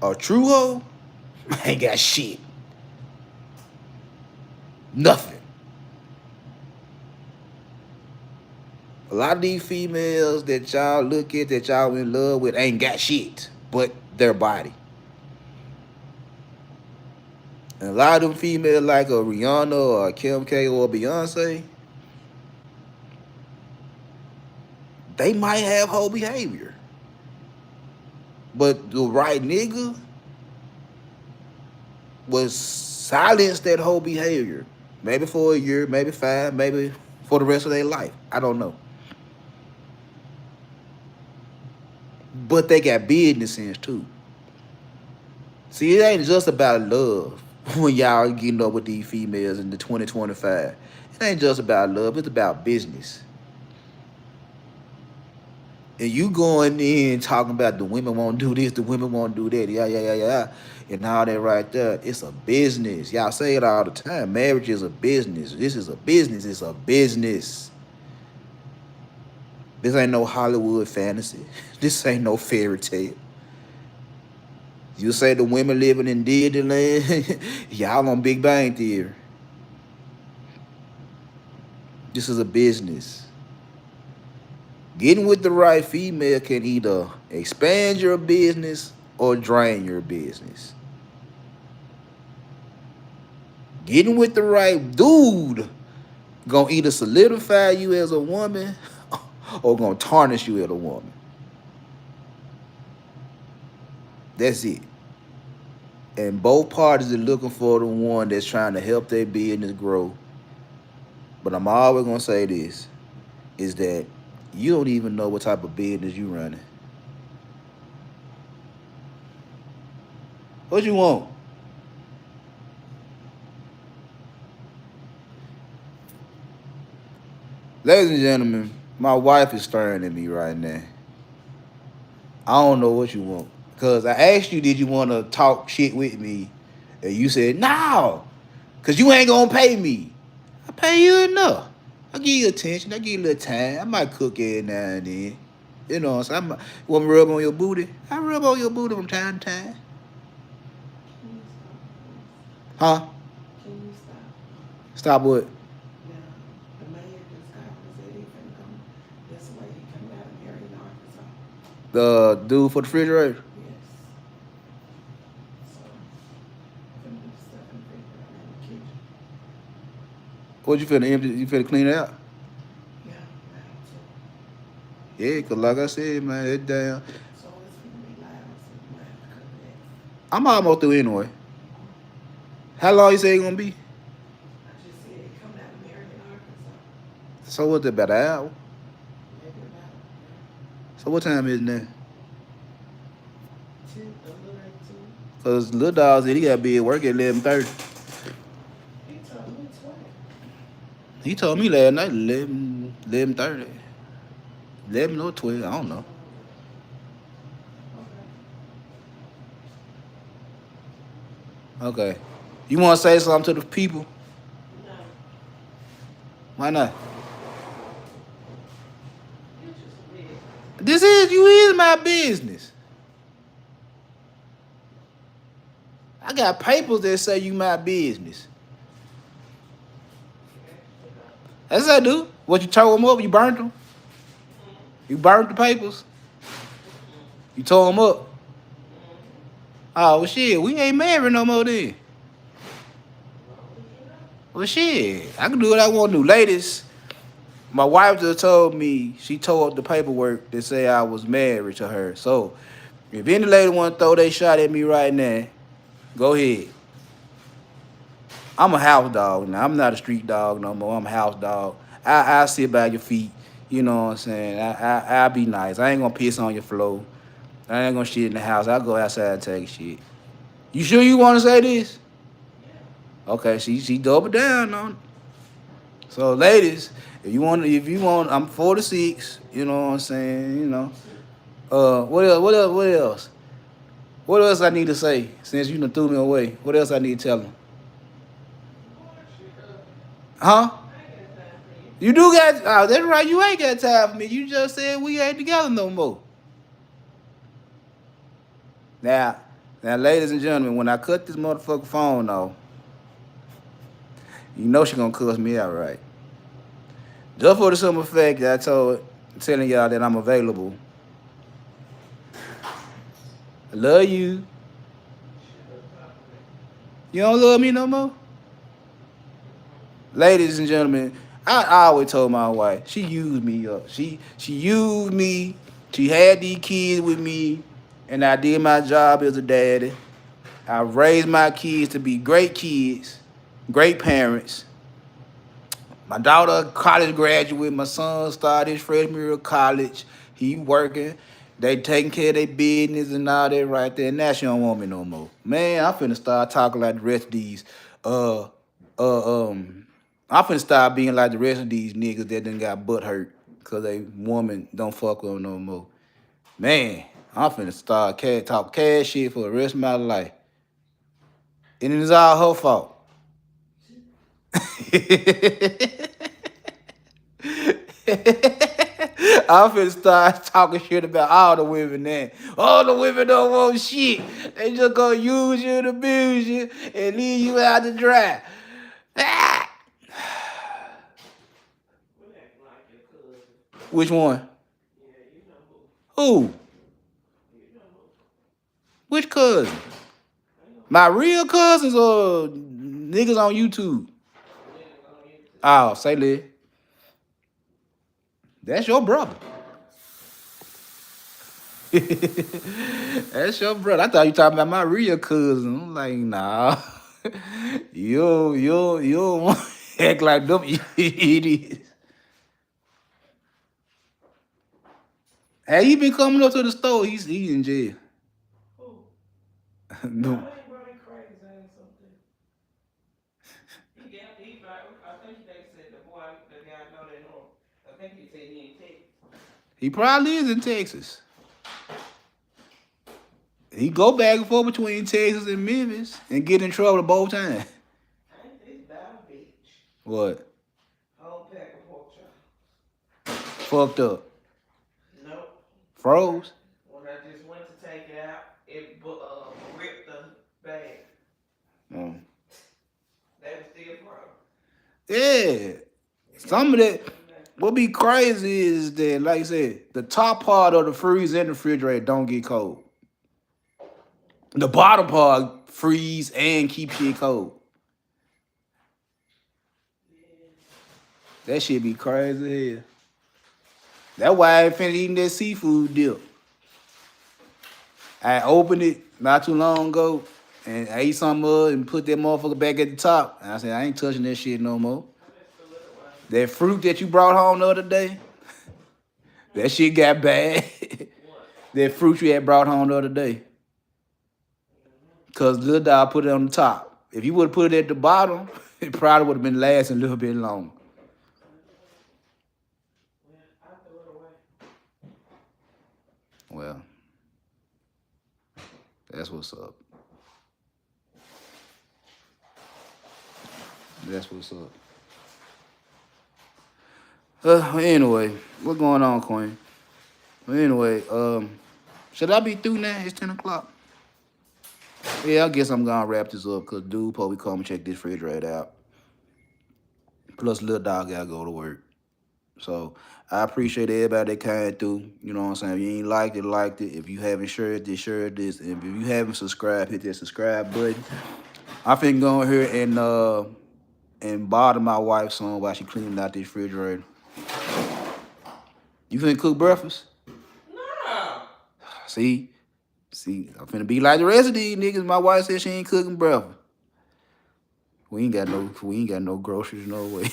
A true hoe ain't got shit. Nothing. A lot of these females that y'all look at, that y'all in love with, ain't got shit but their body. And a lot of them females like a Rihanna or a Kim K or a Beyonce, they might have whole behavior. But the right nigga was silence that whole behavior. Maybe for a year, maybe 5, maybe for the rest of their life. I don't know. But they got business sense too. See, it ain't just about love when y'all getting up with these females in the 2025. It ain't just about love, it's about business. And you going in talking about the women won't do this, the women won't do that, yeah, and all that right there. It's a business. Y'all say it all the time. Marriage is a business. This is a business. It's a business. This ain't no Hollywood fantasy. This ain't no fairy tale. You say the women living in Disneyland, y'all on Big Bang Theory. This is a business. Getting with the right female can either expand your business or drain your business. Getting with the right dude gonna either solidify you as a woman or gonna tarnish you as a woman. That's it. And both parties are looking for the one that's trying to help their business grow. But I'm always gonna say this is that you don't even know what type of business you running. What you want? Ladies and gentlemen, my wife is staring at me right now. I don't know what you want. Because I asked you, did you want to talk shit with me? And you said, no. Because you ain't going to pay me. I pay you enough. I give you attention. I give you a little time. I might cook every now and then. You know, so you want me to rub on your booty? I rub on your booty from time to time. Huh? Can you stop? Stop what? Yeah. The mayor just got said he finna come this way. He come out of Marion, Arkansas. The dude for the refrigerator? Yes. So, finna do stuff in the refrigerator in the kitchen. What you finna empty? You finna clean it out? Yeah, I have to. Yeah, because like I said, man, that damn. So it's finna be loud, so you might have to cut that. I'm almost through anyway. How long you say it gonna be? I just said he come out of Marion, Arkansas. So what's it, about an hour? Maybe about So what time is it now? 2, a little at 2. Because little dog said he got to be at work at 11:30. He told me 12. He told me last night 11:30. 11 or 12, I don't know. Okay. Okay. You want to say something to the people? No, Why not? you just weird. You is my business. I got papers that say you my business. That's what I do. What, you tore them up? You burnt them? You burnt the papers? You tore them up? Oh, well, shit, we ain't married no more then. Well, shit, I can do what I want to do. Ladies, my wife just told me she tore up the paperwork that say I was married to her. So, if any lady want to throw their shot at me right now, go ahead. I'm a house dog now. I'm not a street dog no more. I'm a house dog. I sit by your feet. You know what I'm saying? I'll be nice. I ain't going to piss on your floor. I ain't going to shit in the house. I'll go outside and take a shit. You sure you want to say this? Okay, she double down on it. So, ladies, if you want, I'm 46. You know what I'm saying? You know. What else? What else I need to say since you done threw me away? What else I need to tell them? Huh? You do got. Oh, that's right. You ain't got time for me. You just said we ain't together no more. Now, ladies and gentlemen, when I cut this motherfucking phone off, you know she gonna cuss me out, right? Just for the simple fact that telling y'all that I'm available. I love you. You don't love me no more? Ladies and gentlemen, I always told my wife, she used me up. She used me. She had these kids with me, and I did my job as a daddy. I raised my kids to be great kids, great parents. My daughter, college graduate. My son started his freshman year of college. He working. They taking care of their business and all that right there. Now she don't want me no more. Man, I'm finna start talking like the rest of these. I'm finna start being like the rest of these niggas that done got butt hurt because a woman don't fuck with them no more. Man, I'm finna start talk cash shit for the rest of my life. And it's all her fault. I'm finna start talking shit about all the women now. All the women don't want shit. They just gonna use you and abuse you and leave you out to dry. Ah! Which one? Who? Which cousin? My real cousins or niggas on YouTube? Oh, say Liz. That's your brother. That's your brother. I thought you talking about my real cousin. I'm like, nah. You don't want to act like them idiots. Hey, he been coming up to the store. He's in jail. Who? No. No, he ain't brought that crazy ass up there. He like, I think they said the boy, the guy know that know. I think he said he in Texas. He probably is in Texas. He go back and forth between Texas and Memphis and get in trouble both times. Ain't this about a bitch? What? Whole pack of pork chop. Fucked up. Nope. Froze. When I just went to take it out, it ripped the bag. Oh. They was still frozen. Yeah. Some of that. What be crazy is that, like I said, the top part of the freezer and the refrigerator don't get cold. The bottom part freeze and keep shit cold. That shit be crazy as hell. That's why I ain't finished eating that seafood dip. I opened it not too long ago and I ate some of it and put that motherfucker back at the top. And I said, I ain't touching that shit no more. That fruit that you brought home the other day, that shit got bad. That fruit you had brought home the other day. Cause little dog put it on the top. If you would have put it at the bottom, it probably would have been lasting a little bit longer. I threw it away. Well, that's what's up. That's what's up. Anyway, what's going on, Queen? Anyway, should I be through now? It's 10 o'clock. Yeah, I guess I'm gonna wrap this up because dude probably come and check this refrigerator out. Plus, little dog gotta go to work. So I appreciate everybody that came through. You know what I'm saying? If you ain't liked it, liked it. If you haven't shared this, share this. And if you haven't subscribed, hit that subscribe button. I finna go here and bother my wife some while she cleaning out this refrigerator. You finna cook breakfast? No. See, I'm finna be like the rest of these niggas. My wife said she ain't cooking breakfast. We ain't got no groceries, no way.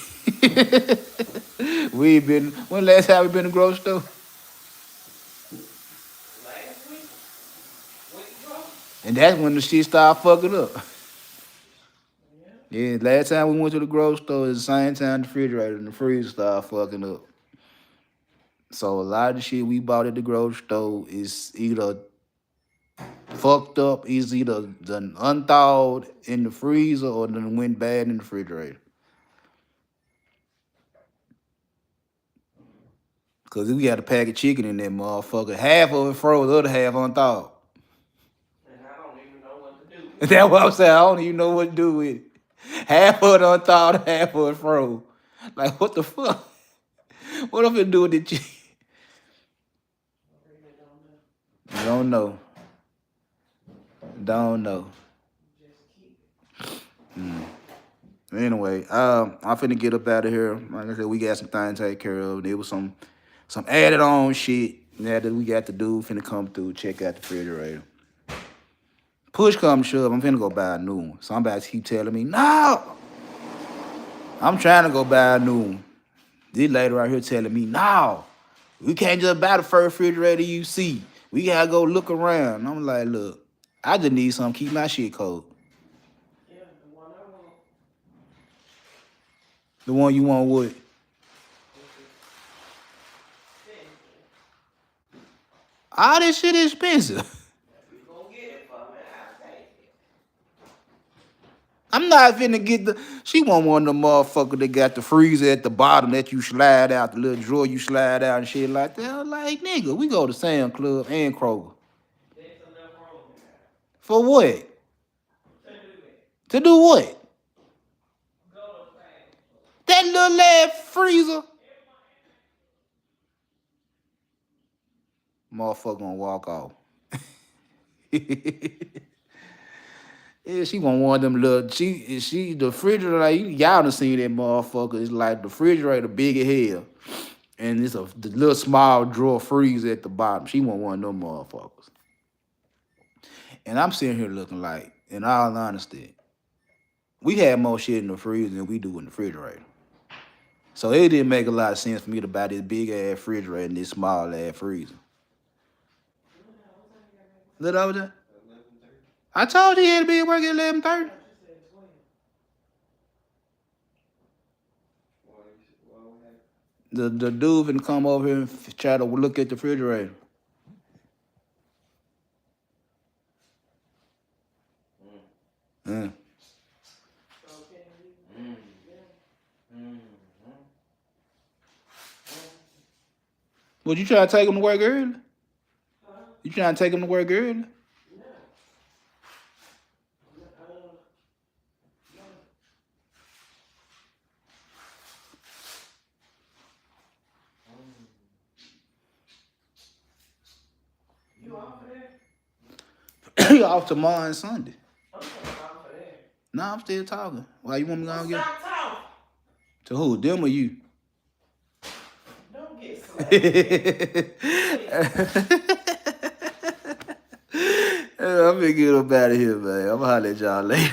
We ain't been. When last time we been to the grocery store? Last week? Week ago? And that's when the shit started fucking up. Yeah. Yeah, last time we went to the grocery store is the same time the refrigerator and the freezer started fucking up. So a lot of the shit we bought at the grocery store is either fucked up, is either done unthawed in the freezer or done went bad in the refrigerator. Cause we got a pack of chicken in that motherfucker. Half of it froze, the other half unthawed. And I don't even know what to do. That's what I'm saying. I don't even know what to do with it. Half of it unthawed, half of it froze. Like what the fuck? What am I do with the chicken? I really don't know. Don't know. Don't know. Just keep it. Anyway, I'm finna get up out of here. Like I said, we got some things to take care of. There was some added on shit that we got to do. Finna come through, check out the refrigerator. Push come shove, I'm finna go buy a new one. Somebody keep telling me, no. I'm trying to go buy a new one. This lady right here telling me, no. We can't just buy the first refrigerator you see. We gotta go look around. I'm like, look, I just need something to keep my shit cold. Yeah, the one I want. The one you want what? All this shit is expensive. If you gonna get it for me, I'll take it. I'm not finna get the. She want one of the motherfuckers that got the freezer at the bottom that you slide out, the little drawer you slide out and shit like that. I'm like, nigga, we go to Sam Club and Kroger. There's enough room in there. For what? To do that. To do what? Go to fast. That little ass freezer. Motherfucker gonna walk off. Yeah, she want one of them little. She the refrigerator. Like y'all done seen that motherfucker. It's like the refrigerator big as hell, and it's the little small drawer freezer at the bottom. She want one of them motherfuckers. And I'm sitting here looking like, in all honesty, we had more shit in the freezer than we do in the refrigerator. So it didn't make a lot of sense for me to buy this big ass refrigerator and this small ass freezer. Look over there. I told you he had to be at work at 11:30. The dude finna come over here and try to look at the refrigerator. Mm. Would you try to take him to work early? You trying to take him to work early? You off for that? You off tomorrow and Sunday. I'm off for that. Nah, I'm still talking. Why you want me to go get? Stop talking. To who? Them or you? Don't get slapped. I'm gonna get up out of here, man. I'm gonna holler at y'all later.